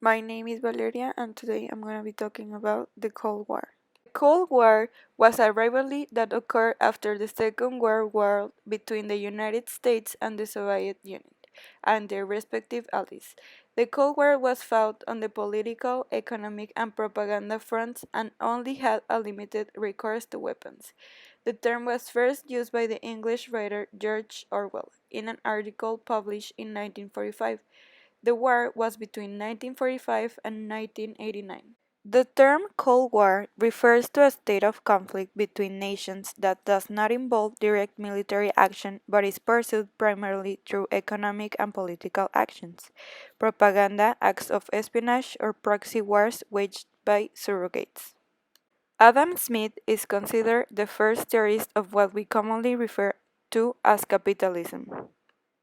My name is Valeria, and today I'm going to be talking about the Cold War. The Cold War was a rivalry that occurred after the Second World War between the United States and the Soviet Union and their respective allies. The Cold War was fought on the political, economic, and propaganda fronts and only had a limited recourse to weapons. The term was first used by the English writer George Orwell in an article published in 1945. The war was between 1945 and 1989. The term Cold War refers to a state of conflict between nations that does not involve direct military action but is pursued primarily through economic and political actions, propaganda, acts of espionage, or proxy wars waged by surrogates. Adam Smith is considered the first theorist of what we commonly refer to as capitalism.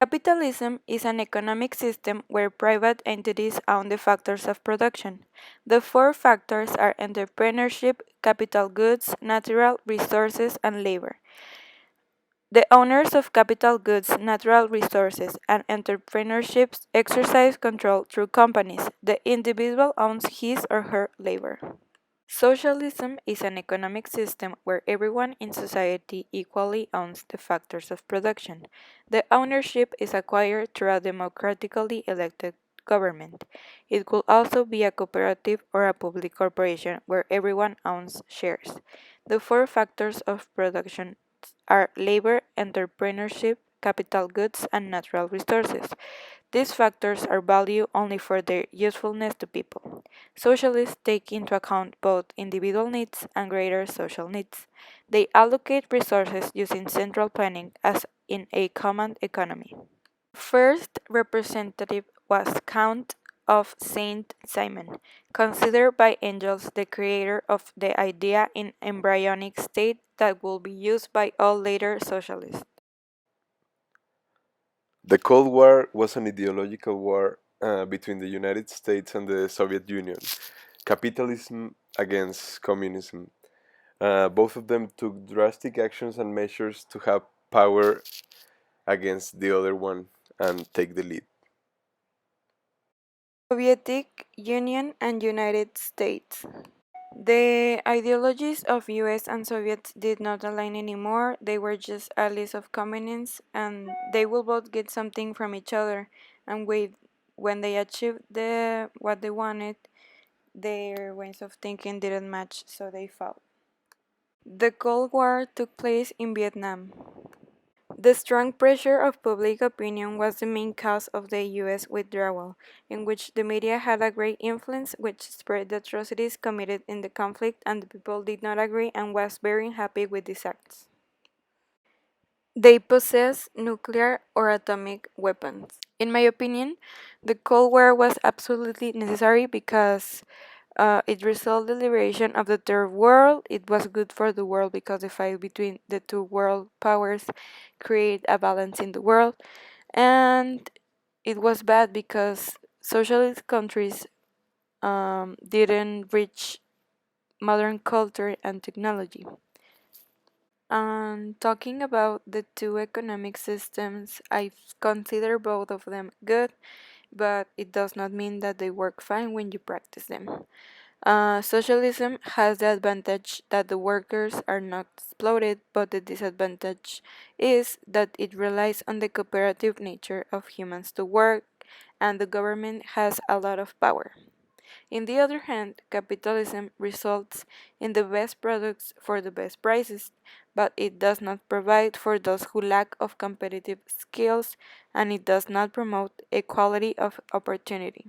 Capitalism is an economic system where private entities own the factors of production. The four factors are entrepreneurship, capital goods, natural resources, and labor. The owners of capital goods, natural resources, and entrepreneurship exercise control through companies. The individual owns his or her labor. Socialism is an economic system where everyone in society equally owns the factors of production. The ownership is acquired through a democratically elected government. It could also be a cooperative or a public corporation where everyone owns shares. The four factors of production are labor, entrepreneurship, capital goods, and natural resources. These factors are valued only for their usefulness to people. Socialists take into account both individual needs and greater social needs. They allocate resources using central planning as in a common economy. First representative was Count of Saint Simon, considered by angels the creator of the idea in embryonic state that will be used by all later socialists. The Cold War was an ideological war between the United States and the Soviet Union, capitalism against communism. Both of them took drastic actions and measures to have power against the other one and take the lead. Soviet Union and United States. The ideologies of US and Soviets did not align anymore. They were just allies of communists and they will both get something from each other. And when they achieved what they wanted, their ways of thinking didn't match, so they fought. The Cold War took place in Vietnam. The strong pressure of public opinion was the main cause of the US withdrawal, in which the media had a great influence which spread the atrocities committed in the conflict and the people did not agree and was very unhappy with these acts. They possess nuclear or atomic weapons. In my opinion, the Cold War was absolutely necessary because it resolved the liberation of the third world. It was good for the world because the fight between the two world powers create a balance in the world. And it was bad because socialist countries didn't reach modern culture and technology. Talking about the two economic systems, I consider both of them good, but it does not mean that they work fine when you practice them. Socialism has the advantage that the workers are not exploited, but the disadvantage is that it relies on the cooperative nature of humans to work, and the government has a lot of power. In the other hand, capitalism results in the best products for the best prices, but it does not provide for those who lack of competitive skills, and it does not promote equality of opportunity.